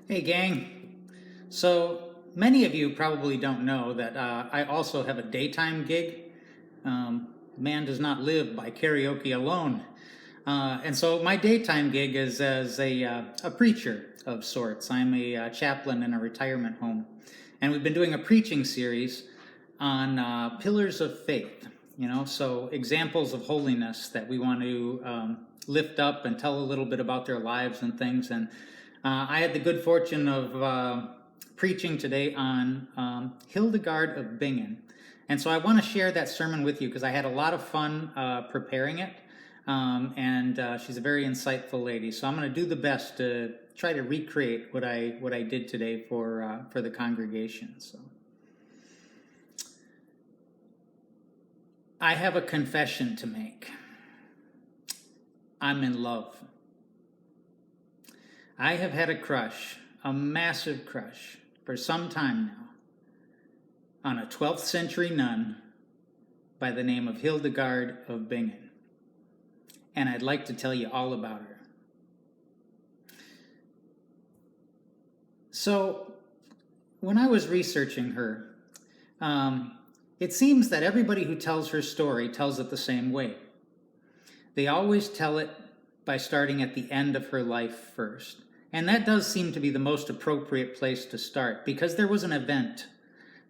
Hey, gang. So many of you probably don't know that I also have a daytime gig. Man does not live by karaoke alone. And so my daytime gig is as a preacher of sorts. I'm a chaplain in a retirement home. And we've been doing a preaching series on pillars of faith, so examples of holiness that we want to lift up and tell a little bit about their lives and things. And I had the good fortune of preaching today on Hildegard of Bingen. And so I want to share that sermon with you because I had a lot of fun preparing it. And she's a very insightful lady. So I'm going to do the best to try to recreate what I did today for the congregation. So I have a confession to make. I'm in love. I have had a crush, a massive crush, for some time now, on a 12th century nun by the name of Hildegard of Bingen. And I'd like to tell you all about her. So, when I was researching her, it seems that everybody who tells her story tells it the same way. They always tell it by starting at the end of her life first. And that does seem to be the most appropriate place to start, because there was an event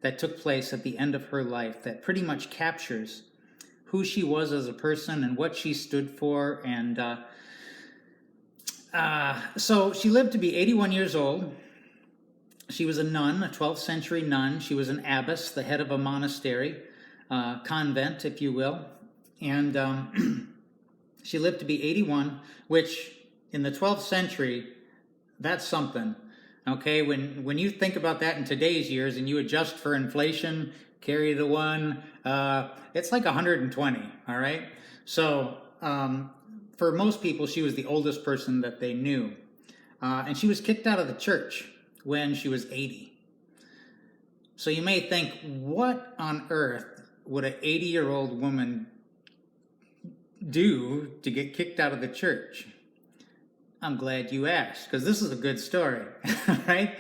that took place at the end of her life that pretty much captures who she was as a person and what she stood for. And so she lived to be 81 years old. She was a nun, a 12th century nun. She was an abbess, the head of a monastery, convent, if you will. And she lived to be 81, which in the 12th century, that's something. Okay, when you think about that in today's years and you adjust for inflation, carry the one, it's like 120, all right? So for most people, she was the oldest person that they knew. And she was kicked out of the church when she was 80. So you may think, what on earth would an 80-year-old woman do to get kicked out of the church? I'm glad you asked, because this is a good story, right?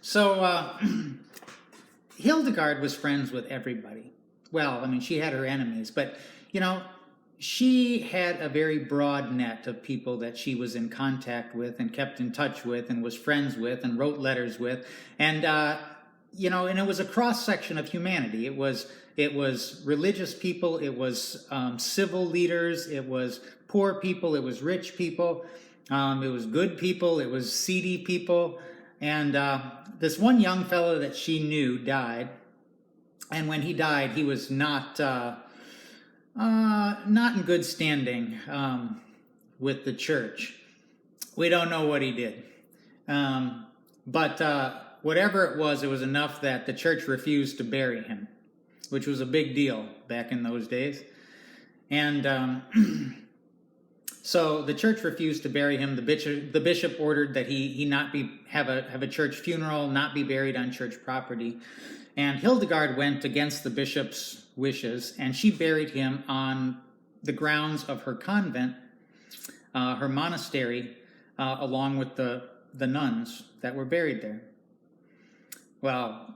So Hildegard was friends with everybody. Well, I mean, she had her enemies, but, she had a very broad net of people that she was in contact with and kept in touch with and was friends with and wrote letters with. And, and it was a cross-section of humanity. It was religious people, it was civil leaders, it was poor people, it was rich people, it was good people, it was seedy people. And this one young fellow that she knew died. And when he died, he was not in good standing with the church. We don't know what he did. But whatever it was enough that the church refused to bury him, which was a big deal back in those days. And so the church refused to bury him. The bishop ordered that he not have a church funeral, not be buried on church property. And Hildegard went against the bishop's wishes, and she buried him on the grounds of her convent, her monastery, along with the nuns that were buried there. Well,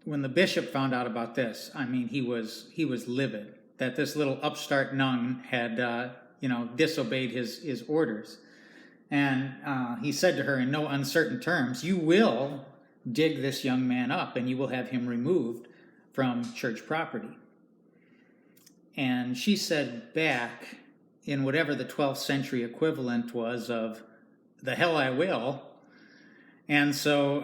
when the bishop found out about this, I mean, he was livid that this little upstart nun had, disobeyed his orders. And he said to her in no uncertain terms, "You will dig this young man up and you will have him removed from church property." And she said back in whatever the 12th century equivalent was of, "The hell I will." And so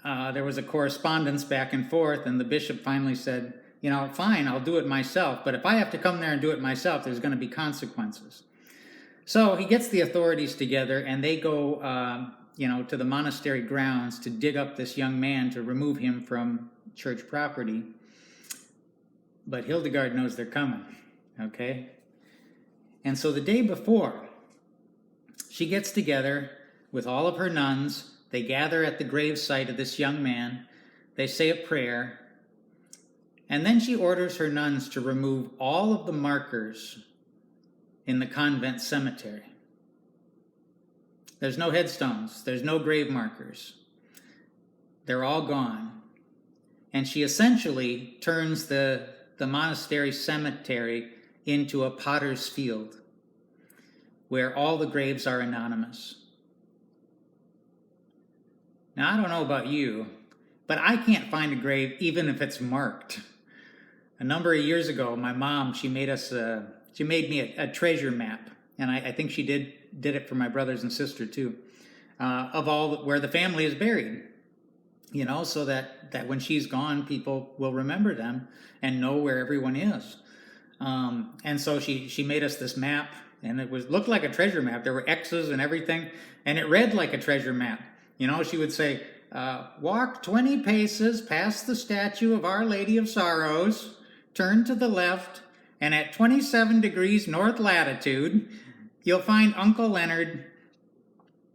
there was a correspondence back and forth, and the bishop finally said, "Fine, I'll do it myself, but if I have to come there and do it myself, there's going to be consequences." So he gets the authorities together, and they go, to the monastery grounds to dig up this young man to remove him from church property. But Hildegard knows they're coming, okay? And so the day before, she gets together with all of her nuns. They gather at the gravesite of this young man. They say a prayer. And then she orders her nuns to remove all of the markers in the convent cemetery. There's no headstones. There's no grave markers. They're all gone. And she essentially turns the monastery cemetery into a potter's field where all the graves are anonymous. Now, I don't know about you, but I can't find a grave even if it's marked. A number of years ago, my mom, she made me a treasure map, and I think she did it for my brothers and sister too, of all where the family is buried. You know, so that when she's gone, people will remember them and know where everyone is. And so she made us this map, and it looked like a treasure map. There were X's and everything, and it read like a treasure map. You know, she would say, walk 20 paces past the statue of Our Lady of Sorrows, turn to the left, and at 27 degrees north latitude, you'll find Uncle Leonard.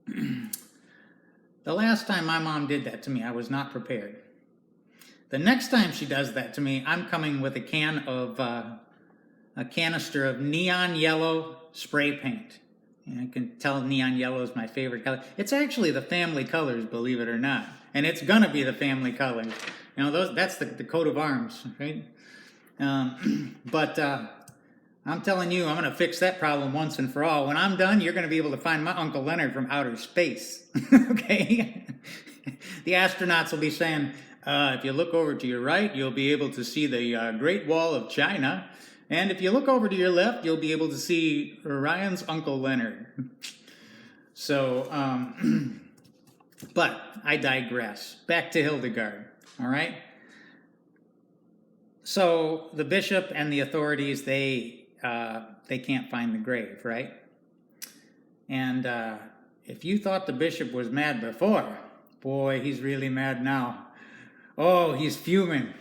The last time my mom did that to me, I was not prepared. The next time she does that to me, I'm coming with a canister of neon yellow spray paint. And I can tell neon yellow is my favorite color. It's actually the family colors, believe it or not. And it's gonna be the family colors. You know, that's the coat of arms, right? But I'm telling you, I'm going to fix that problem once and for all. When I'm done, you're going to be able to find my Uncle Leonard from outer space. Okay? The astronauts will be saying, if you look over to your right, you'll be able to see the Great Wall of China. And if you look over to your left, you'll be able to see Orion's Uncle Leonard. So, but I digress. Back to Hildegard, all right? So the bishop and the authorities, they can't find the grave, right? And if you thought the bishop was mad before, boy, he's really mad now. Oh, he's fuming.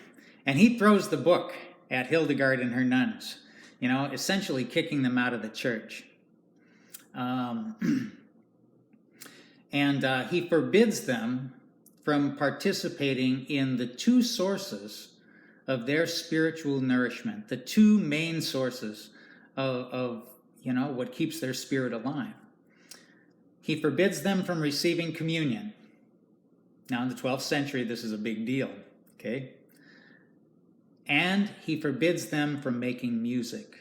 And he throws the book at Hildegard and her nuns, you know, essentially kicking them out of the church. And he forbids them from participating in the two sources of their spiritual nourishment, the two main sources of you know, what keeps their spirit alive. He forbids them from receiving communion. Now, in the 12th century, this is a big deal, okay? And he forbids them from making music.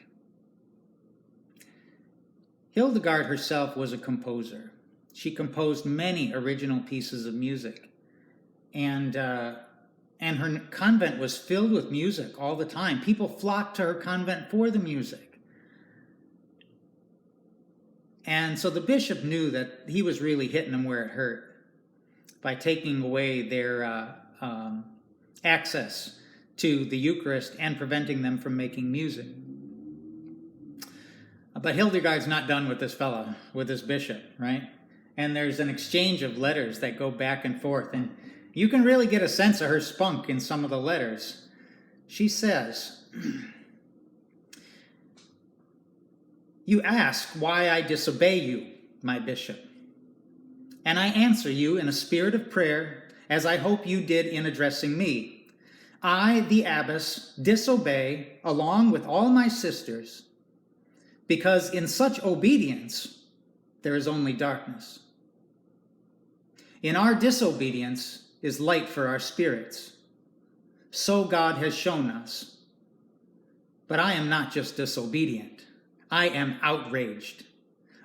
Hildegard herself was a composer. She composed many original pieces of music. And her convent was filled with music all the time. People flocked to her convent for the music. And so the bishop knew that he was really hitting them where it hurt by taking away their access to the Eucharist and preventing them from making music. But Hildegard's not done with this fella, with this bishop, right? And there's an exchange of letters that go back and forth, and you can really get a sense of her spunk in some of the letters. She says, "You ask why I disobey you, my bishop. And I answer you in a spirit of prayer, as I hope you did in addressing me. I, the abbess, disobey along with all my sisters, because in such obedience there is only darkness. In our disobedience is light for our spirits. So God has shown us. But I am not just disobedient. I am outraged.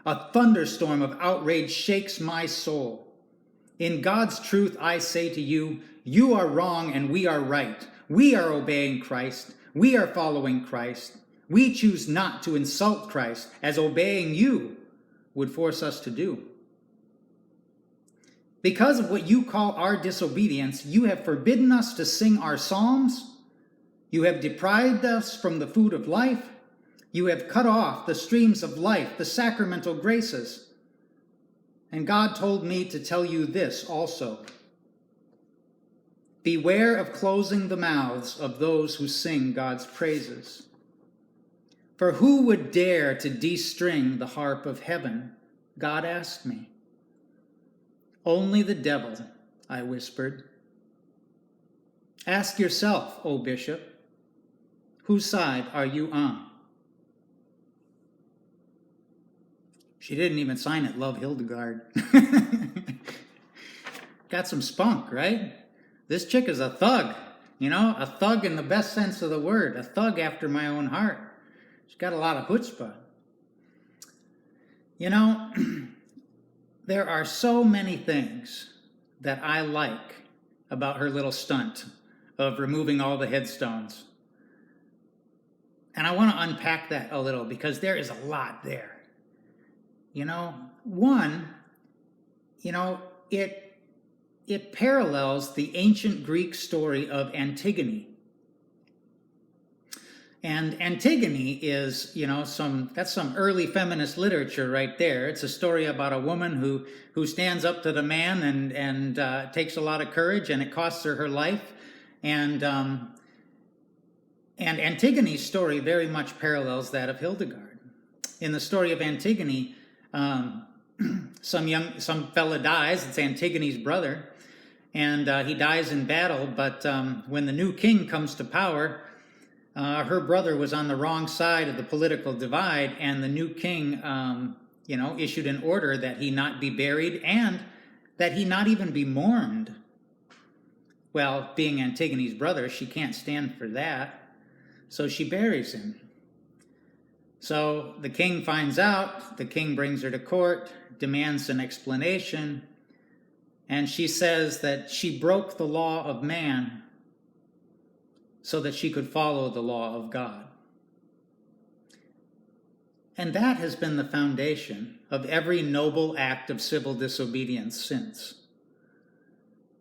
A thunderstorm of outrage shakes my soul. In God's truth, I say to you, you are wrong and we are right. We are obeying Christ. We are following Christ. We choose not to insult Christ as obeying you would force us to do. Because of what you call our disobedience, you have forbidden us to sing our psalms. You have deprived us from the food of life. You have cut off the streams of life, the sacramental graces. And God told me to tell you this also. Beware of closing the mouths of those who sing God's praises. For who would dare to de-string the harp of heaven? God asked me. Only the devil, I whispered. Ask yourself, O bishop, whose side are you on? She didn't even sign it, Love Hildegard. Got some spunk, right? This chick is a thug, a thug in the best sense of the word, a thug after my own heart. She's got a lot of chutzpah. There are so many things that I like about her little stunt of removing all the headstones. And I want to unpack that a little because there is a lot there. One, it parallels the ancient Greek story of Antigone. And Antigone is, that's some early feminist literature right there. It's a story about a woman who stands up to the man and takes a lot of courage, and it costs her life. And Antigone's story very much parallels that of Hildegard. In the story of Antigone, some fella dies. It's Antigone's brother, and he dies in battle. But when the new king comes to power, her brother was on the wrong side of the political divide, and the new king, issued an order that he not be buried and that he not even be mourned. Well, being Antigone's brother, she can't stand for that, so she buries him. So the king finds out, the king brings her to court, demands an explanation, and she says that she broke the law of man so that she could follow the law of God. And that has been the foundation of every noble act of civil disobedience since.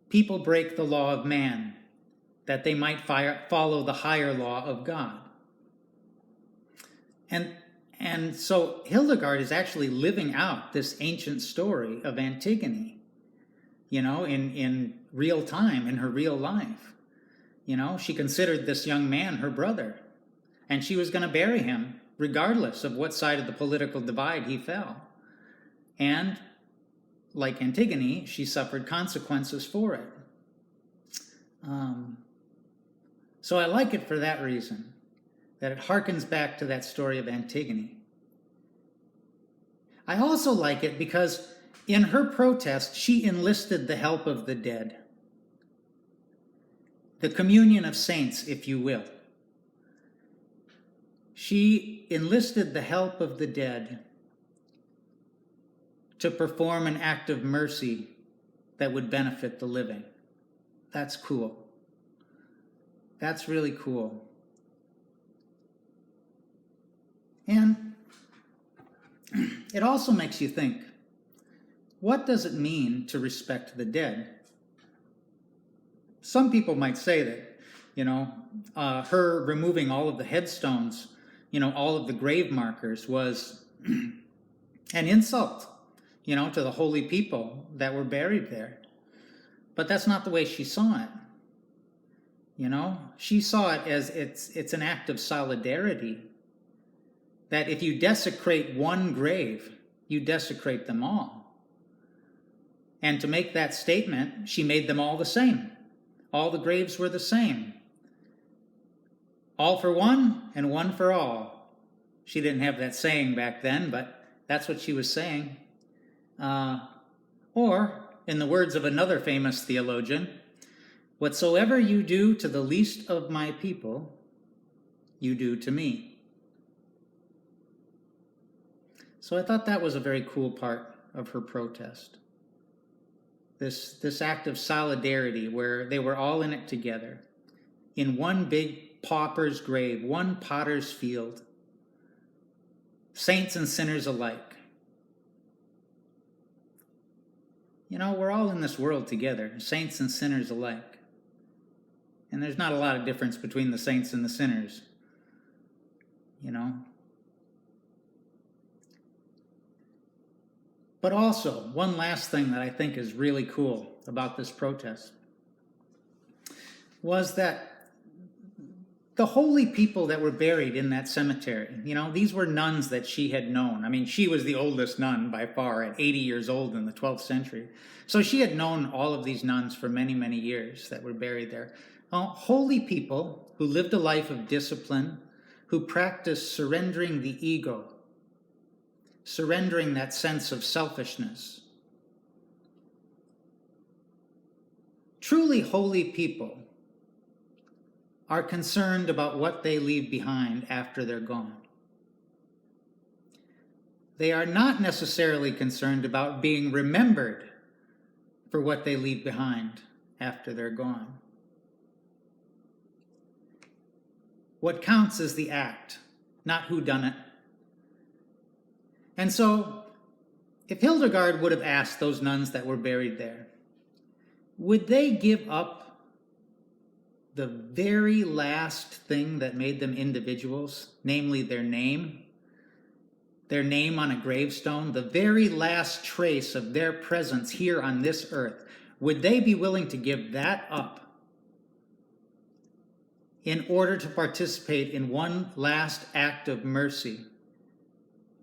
People break the law of man that they might follow the higher law of God. And so Hildegard is actually living out this ancient story of Antigone, in real time, in her real life. She considered this young man her brother, and she was going to bury him regardless of what side of the political divide he fell. And like Antigone, she suffered consequences for it. So I like it for that reason, that it harkens back to that story of Antigone. I also like it because in her protest, she enlisted the help of the dead. The communion of saints, if you will. She enlisted the help of the dead to perform an act of mercy that would benefit the living. That's cool. That's really cool. And it also makes you think, what does it mean to respect the dead? Some people might say that, her removing all of the headstones, all of the grave markers was an insult, to the holy people that were buried there. But that's not the way she saw it. She saw it as it's an act of solidarity. That if you desecrate one grave, you desecrate them all. And to make that statement, she made them all the same. All the graves were the same. All for one and one for all. She didn't have that saying back then, but that's what she was saying. Or, in the words of another famous theologian, whatsoever you do to the least of my people, you do to me. So I thought that was a very cool part of her protest. This act of solidarity where they were all in it together, in one big pauper's grave, one potter's field, saints and sinners alike. We're all in this world together, saints and sinners alike. And there's not a lot of difference between the saints and the sinners, But also, one last thing that I think is really cool about this protest was that the holy people that were buried in that cemetery, these were nuns that she had known. I mean, she was the oldest nun by far at 80 years old in the 12th century. So she had known all of these nuns for many, many years that were buried there. Holy people who lived a life of discipline, who practiced surrendering the ego, surrendering that sense of selfishness. Truly holy people are concerned about what they leave behind after they're gone. They are not necessarily concerned about being remembered for what they leave behind after they're gone. What counts is the act, not who done it. And so, if Hildegard would have asked those nuns that were buried there, would they give up the very last thing that made them individuals, namely their name on a gravestone, the very last trace of their presence here on this earth? Would they be willing to give that up in order to participate in one last act of mercy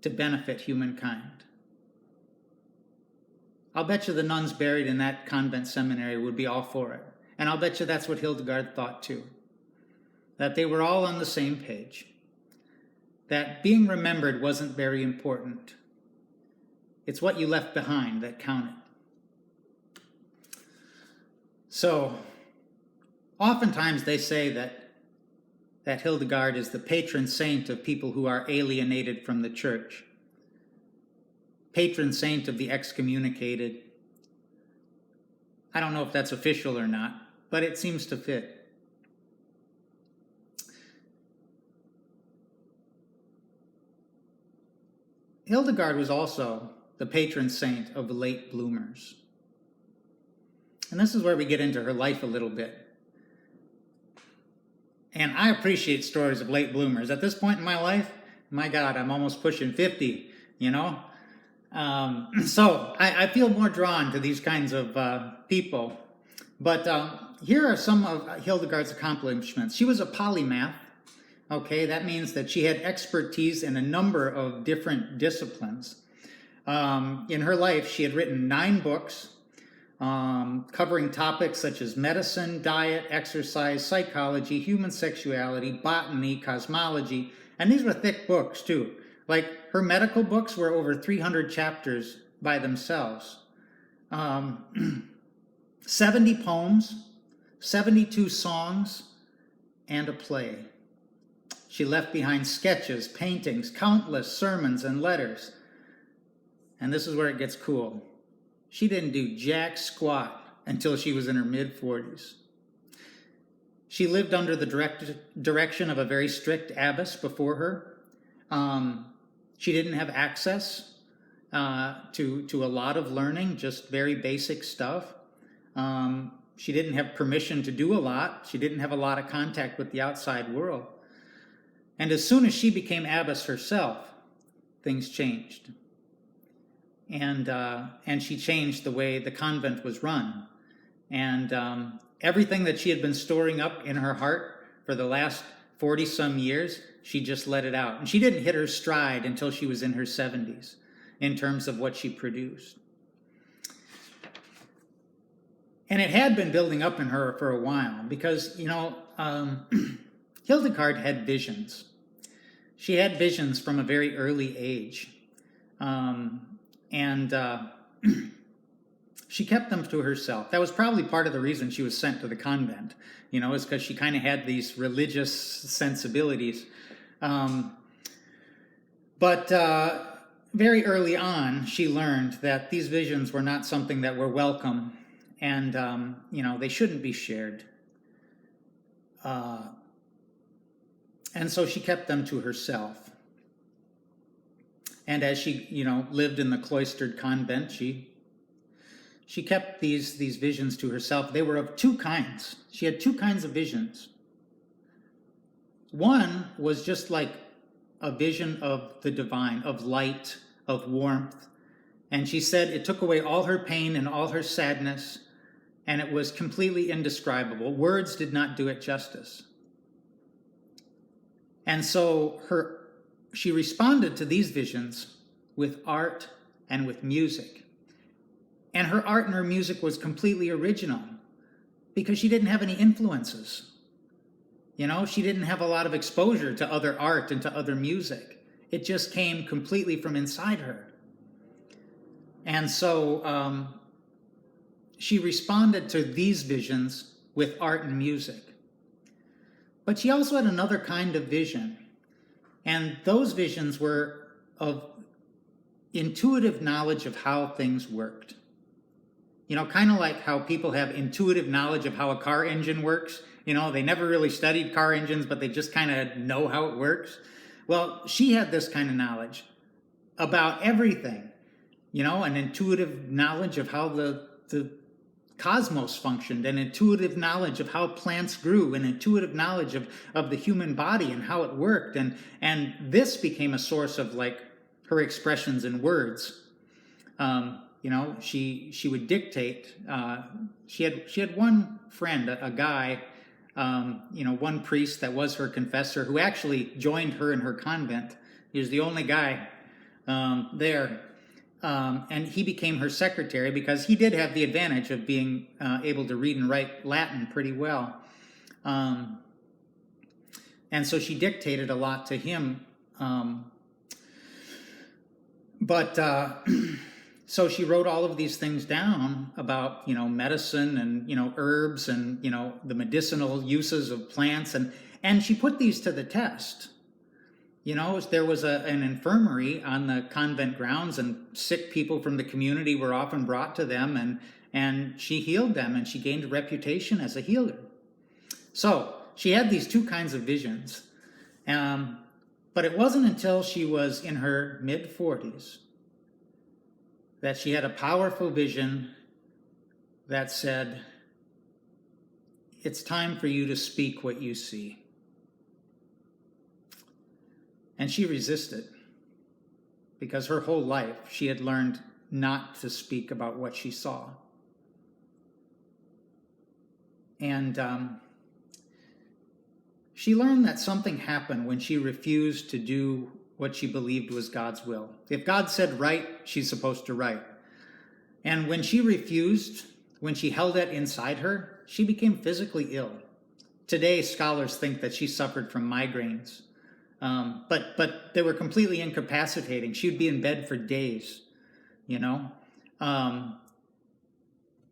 to benefit humankind? I'll bet you the nuns buried in that convent seminary would be all for it. And I'll bet you that's what Hildegard thought too. That they were all on the same page. That being remembered wasn't very important. It's what you left behind that counted. So, oftentimes they say that Hildegard is the patron saint of people who are alienated from the church. Patron saint of the excommunicated. I don't know if that's official or not, but it seems to fit. Hildegard was also the patron saint of the late bloomers. And this is where we get into her life a little bit. And I appreciate stories of late bloomers. At this point in my life, my God, I'm almost pushing 50, you know? So I feel more drawn to these kinds of people. But here are some of Hildegard's accomplishments. She was a polymath. Okay, that means that she had expertise in a number of different disciplines. In her life, she had written 9 books covering topics such as medicine, diet, exercise, psychology, human sexuality, botany, cosmology, and these were thick books too. Like her medical books were over 300 chapters by themselves. 70 poems, 72 songs, and a play. She left behind sketches, paintings, countless sermons and letters. And this is where it gets cool. She didn't do jack squat until she was in her mid-40s. She lived under the direction of a very strict abbess before her. She didn't have access to a lot of learning, just very basic stuff. She didn't have permission to do a lot. She didn't have a lot of contact with the outside world. And as soon as she became abbess herself, things changed. And she changed the way the convent was run. And everything that she had been storing up in her heart for the last 40-some years, she just let it out. And she didn't hit her stride until she was in her 70s in terms of what she produced. And it had been building up in her for a while because, Hildegard had visions. She had visions from a very early age. She kept them to herself. That was probably part of the reason she was sent to the convent, is because she kind of had these religious sensibilities. But very early on, she learned that these visions were not something that were welcome, and, they shouldn't be shared. And so she kept them to herself. And as she, lived in the cloistered convent, she kept these visions to herself. They were of 2 kinds. She had 2 kinds of visions. One was just like a vision of the divine, of light, of warmth. And she said it took away all her pain and all her sadness, and it was completely indescribable. Words did not do it justice. And so she responded to these visions with art and with music. And her art and her music was completely original because she didn't have any influences. She didn't have a lot of exposure to other art and to other music. It just came completely from inside her. And so she responded to these visions with art and music. But she also had another kind of vision. And those visions were of intuitive knowledge of how things worked. You know, kind of like how people have intuitive knowledge of how a car engine works. You know, they never really studied car engines, but they just kind of know how it works. Well, she had this kind of knowledge about everything, you know, an intuitive knowledge of how the cosmos functioned, an intuitive knowledge of how plants grew, an intuitive knowledge of the human body and how it worked. And this became a source of like her expressions in words. You know, she would dictate. She had one friend, a guy, you know, one priest that was her confessor who actually joined her in her convent. He was the only guy there. And he became her secretary because he did have the advantage of being able to read and write Latin pretty well. And so she dictated a lot to him. So she wrote all of these things down about, you know, medicine and, you know, herbs and, you know, the medicinal uses of plants. And she put these to the test. You know, there was an infirmary on the convent grounds, and sick people from the community were often brought to them, and she healed them, and she gained a reputation as a healer. So she had these two kinds of visions. But it wasn't until she was in her mid-40s that she had a powerful vision that said, it's time for you to speak what you see. And she resisted because her whole life she had learned not to speak about what she saw. And she learned that something happened when she refused to do what she believed was God's will. If God said write, she's supposed to write. And when she refused, when she held it inside her, she became physically ill. Today, scholars think that she suffered from migraines. But they were completely incapacitating. She would be in bed for days, you know. And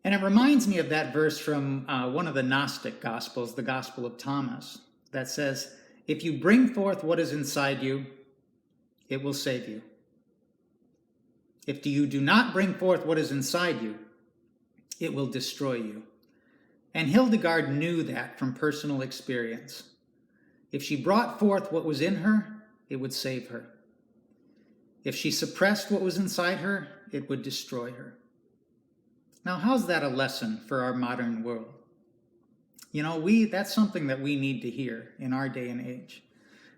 it reminds me of that verse from one of the Gnostic Gospels, the Gospel of Thomas, that says, if you bring forth what is inside you, it will save you. If you do not bring forth what is inside you, it will destroy you. And Hildegard knew that from personal experience. If she brought forth what was in her, it would save her. If she suppressed what was inside her, it would destroy her. Now, how's that a lesson for our modern world? You know, that's something that we need to hear in our day and age.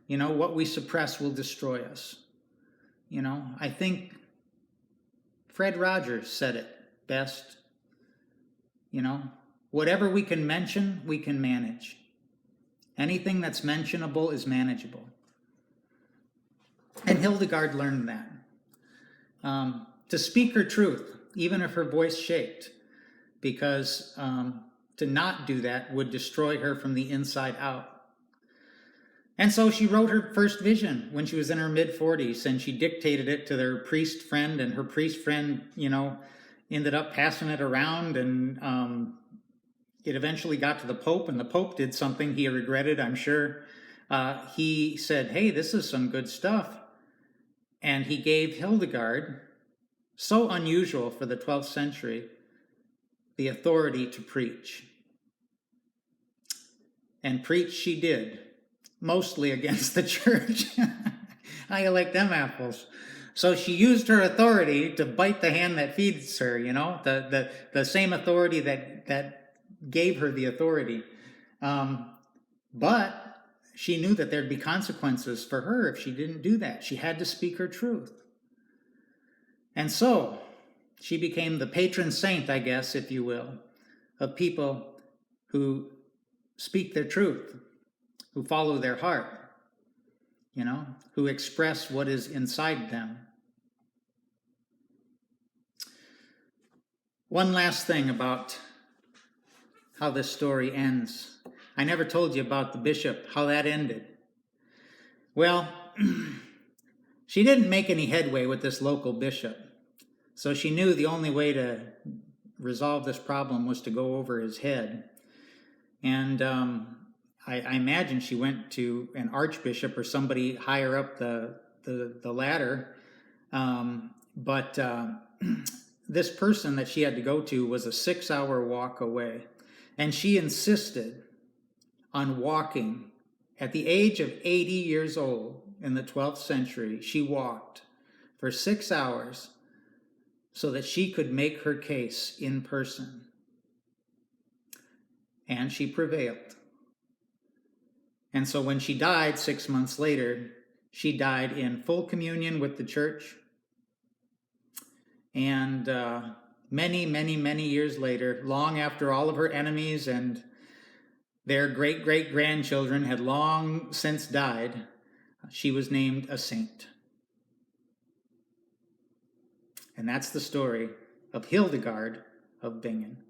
You know, what we suppress will destroy us. You know, I think Fred Rogers said it best. You know, whatever we can mention, we can manage. Anything that's mentionable is manageable. And Hildegard learned that. To speak her truth, even if her voice shaked, because to not do that would destroy her from the inside out. And so she wrote her first vision when she was in her mid-40s, and she dictated it to their priest friend, and her priest friend, you know, ended up passing it around, and it eventually got to the Pope, and the Pope did something he regretted, I'm sure. He said, hey, this is some good stuff. And he gave Hildegard, so unusual for the 12th century, the authority to preach. And preach she did, mostly against the church. How you like them apples? So she used her authority to bite the hand that feeds her, you know, the same authority that gave her the authority. But she knew that there'd be consequences for her if she didn't do that. She had to speak her truth. And so she became the patron saint, I guess, if you will, of people who speak their truth, who follow their heart, you know, who express what is inside them. One last thing about how this story ends. I never told you about the bishop, how that ended. Well, She didn't make any headway with this local bishop, so she knew the only way to resolve this problem was to go over his head. And I imagine she went to an archbishop or somebody higher up the ladder. But this person that she had to go to was a 6-hour walk away. And she insisted on walking. At the age of 80 years old in the 12th century, she walked for 6 hours so that she could make her case in person. And she prevailed. And so when she died 6 months later, she died in full communion with the church. And many, many, many years later, long after all of her enemies and their great-great-grandchildren had long since died, she was named a saint. And that's the story of Hildegard of Bingen.